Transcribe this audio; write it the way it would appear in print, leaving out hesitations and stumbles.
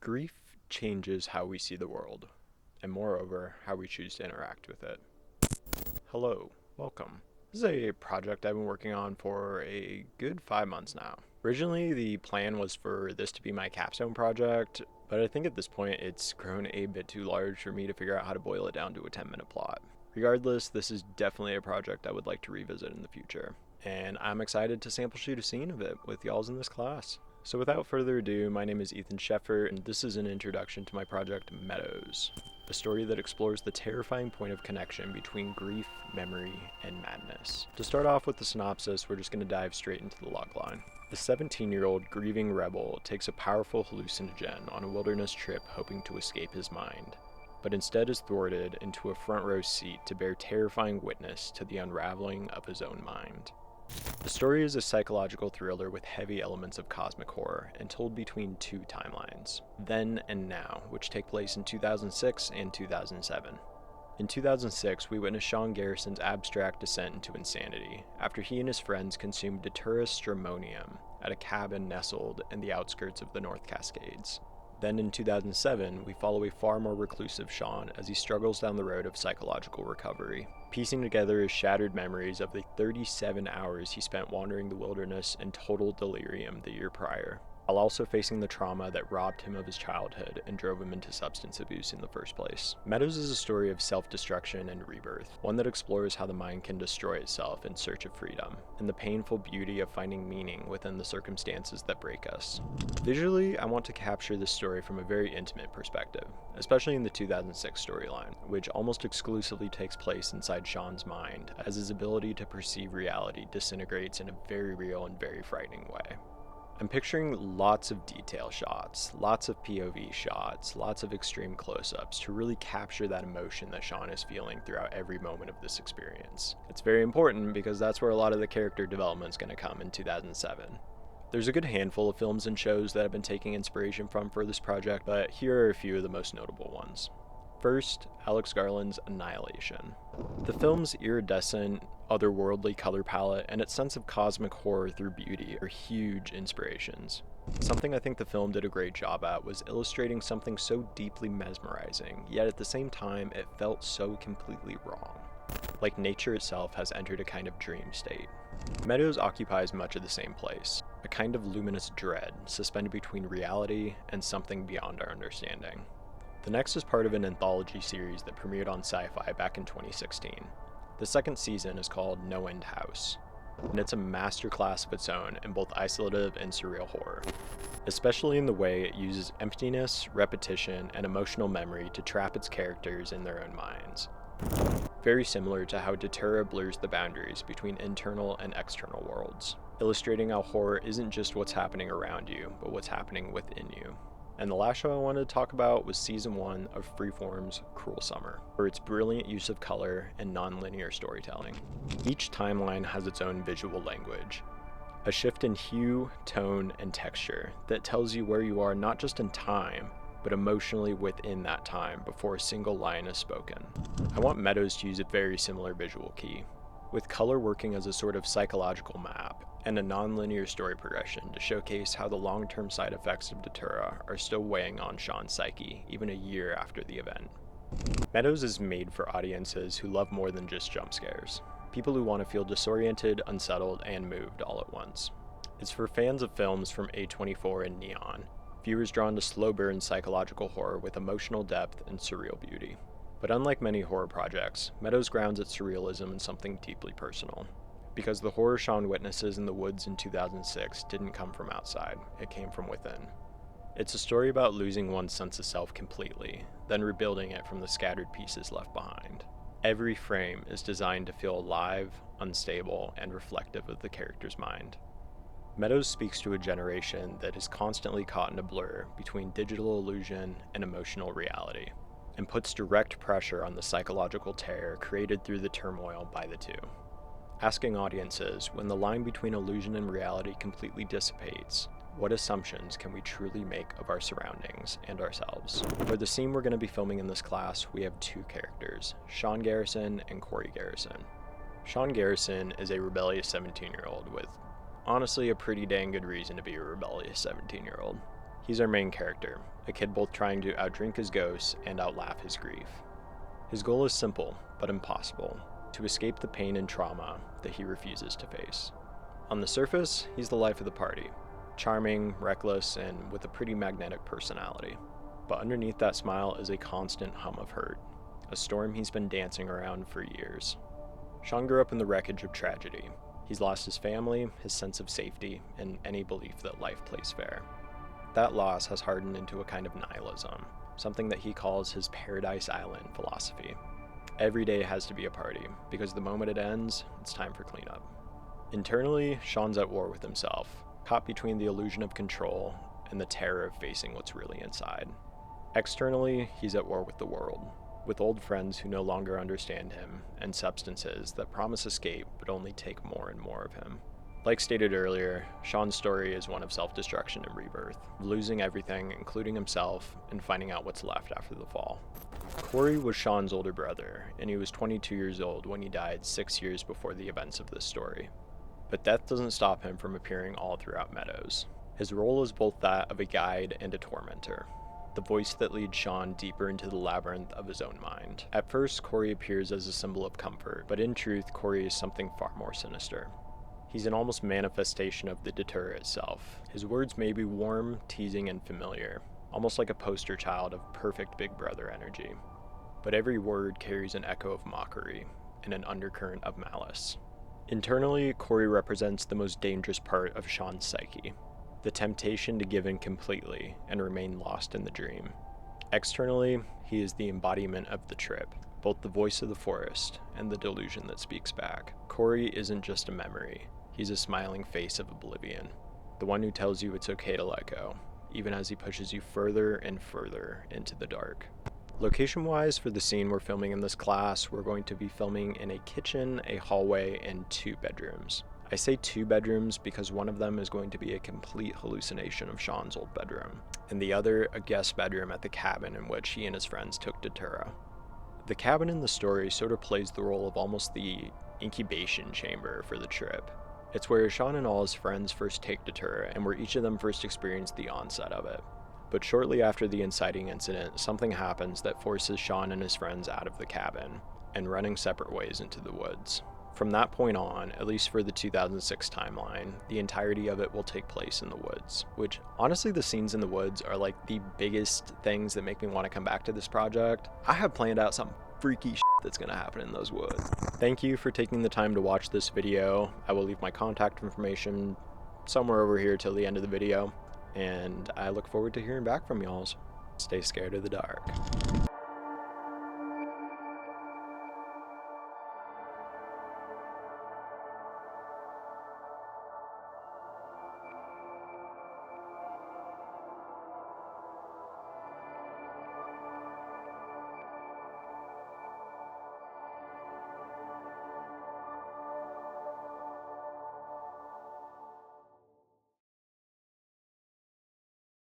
Grief changes how we see the world, and moreover, how we choose to interact with it. Hello, welcome. This is a project I've been working on for a good 5 months now. Originally, the plan was for this to be my capstone project, but I think at this point it's grown a bit too large for me to figure out how to boil it down to a 10-minute plot. Regardless, this is definitely a project I would like to revisit in the future, and I'm excited to sample shoot a scene of it with y'alls in this class. So without further ado, my name is Ethan Sheffer, and this is an introduction to my project Meadows, a story that explores the terrifying point of connection between grief, memory, and madness. To start off with the synopsis, we're just going to dive straight into the logline. The 17-year-old grieving rebel takes a powerful hallucinogen on a wilderness trip hoping to escape his mind, but instead is thwarted into a front row seat to bear terrifying witness to the unraveling of his own mind. The story is a psychological thriller with heavy elements of cosmic horror and told between two timelines, then and now, which take place in 2006 and 2007. In 2006, we witness Sean Garrison's abstract descent into insanity after he and his friends consumed Datura stramonium at a cabin nestled in the outskirts of the North Cascades. Then in 2007, we follow a far more reclusive Sean as he struggles down the road of psychological recovery, piecing together his shattered memories of the 37 hours he spent wandering the wilderness in total delirium the year prior, while also facing the trauma that robbed him of his childhood and drove him into substance abuse in the first place. Meadows is a story of self-destruction and rebirth, one that explores how the mind can destroy itself in search of freedom, and the painful beauty of finding meaning within the circumstances that break us. Visually, I want to capture this story from a very intimate perspective, especially in the 2006 storyline, which almost exclusively takes place inside Sean's mind, as his ability to perceive reality disintegrates in a very real and very frightening way. I'm picturing lots of detail shots, lots of POV shots, lots of extreme close-ups to really capture that emotion that Sean is feeling throughout every moment of this experience. It's very important because that's where a lot of the character development is going to come in 2007. There's a good handful of films and shows that I've been taking inspiration from for this project, but here are a few of the most notable ones. First, Alex Garland's Annihilation. The film's iridescent, otherworldly color palette and its sense of cosmic horror through beauty are huge inspirations. Something I think the film did a great job at was illustrating something so deeply mesmerizing, yet at the same time it felt so completely wrong. Like nature itself has entered a kind of dream state. Meadows occupies much of the same place, a kind of luminous dread suspended between reality and something beyond our understanding. The next is part of an anthology series that premiered on Sci-Fi back in 2016. The second season is called No End House, and it's a masterclass of its own in both isolative and surreal horror, especially in the way it uses emptiness, repetition, and emotional memory to trap its characters in their own minds. Very similar to how Datura blurs the boundaries between internal and external worlds, illustrating how horror isn't just what's happening around you, but what's happening within you. And the last show I wanted to talk about was Season 1 of Freeform's Cruel Summer, for its brilliant use of color and non-linear storytelling. Each timeline has its own visual language, a shift in hue, tone, and texture that tells you where you are not just in time, but emotionally within that time before a single line is spoken. I want Meadows to use a very similar visual key, with color working as a sort of psychological map, and a non-linear story progression to showcase how the long-term side effects of Datura are still weighing on Sean's psyche, even a year after the event. Meadows is made for audiences who love more than just jump scares, people who want to feel disoriented, unsettled, and moved all at once. It's for fans of films from A24 and Neon, viewers drawn to slow-burn psychological horror with emotional depth and surreal beauty. But unlike many horror projects, Meadows grounds its surrealism in something deeply personal. Because the horror Sean witnesses in the woods in 2006 didn't come from outside, it came from within. It's a story about losing one's sense of self completely, then rebuilding it from the scattered pieces left behind. Every frame is designed to feel alive, unstable, and reflective of the character's mind. Meadows speaks to a generation that is constantly caught in a blur between digital illusion and emotional reality, and puts direct pressure on the psychological terror created through the turmoil by the two. Asking audiences, when the line between illusion and reality completely dissipates, what assumptions can we truly make of our surroundings and ourselves? For the scene we're going to be filming in this class, we have two characters, Sean Garrison and Corey Garrison. Sean Garrison is a rebellious 17-year-old with, honestly, a pretty dang good reason to be a rebellious 17-year-old. He's our main character, a kid both trying to outdrink his ghosts and outlaugh his grief. His goal is simple, but impossible: to escape the pain and trauma that he refuses to face. On the surface, he's the life of the party, charming, reckless, and with a pretty magnetic personality. But underneath that smile is a constant hum of hurt, a storm he's been dancing around for years. Sean grew up in the wreckage of tragedy. He's lost his family, his sense of safety, and any belief that life plays fair. That loss has hardened into a kind of nihilism, something that he calls his Paradise Island philosophy. Every day has to be a party, because the moment it ends, it's time for cleanup. Internally, Sean's at war with himself, caught between the illusion of control and the terror of facing what's really inside. Externally, he's at war with the world, with old friends who no longer understand him, and substances that promise escape but only take more and more of him. Like stated earlier, Sean's story is one of self-destruction and rebirth, losing everything, including himself, and finding out what's left after the fall. Corey was Sean's older brother, and he was 22 years old when he died 6 years before the events of this story. But death doesn't stop him from appearing all throughout Meadows. His role is both that of a guide and a tormentor, the voice that leads Sean deeper into the labyrinth of his own mind. At first, Corey appears as a symbol of comfort, but in truth, Corey is something far more sinister. He's an almost manifestation of the deterror itself. His words may be warm, teasing, and familiar, almost like a poster child of perfect big brother energy. But every word carries an echo of mockery and an undercurrent of malice. Internally, Corey represents the most dangerous part of Sean's psyche, the temptation to give in completely and remain lost in the dream. Externally, he is the embodiment of the trip, both the voice of the forest and the delusion that speaks back. Corey isn't just a memory, he's a smiling face of oblivion, the one who tells you it's okay to let go, even as he pushes you further and further into the dark. Location-wise, for the scene we're filming in this class, we're going to be filming in a kitchen, a hallway, and 2 bedrooms. I say 2 bedrooms because one of them is going to be a complete hallucination of Sean's old bedroom, and the other a guest bedroom at the cabin in which he and his friends took Datura. The cabin in the story sort of plays the role of almost the incubation chamber for the trip. It's where Sean and all his friends first take Datura, and where each of them first experience the onset of it. But shortly after the inciting incident, something happens that forces Sean and his friends out of the cabin, and running separate ways into the woods. From that point on, at least for the 2006 timeline, the entirety of it will take place in the woods, which honestly the scenes in the woods are like the biggest things that make me want to come back to this project. I have planned out some freaky shit that's going to happen in those woods. Thank you for taking the time to watch this video. I will leave my contact information somewhere over here till the end of the video, and I look forward to hearing back from y'all. Stay scared of the dark.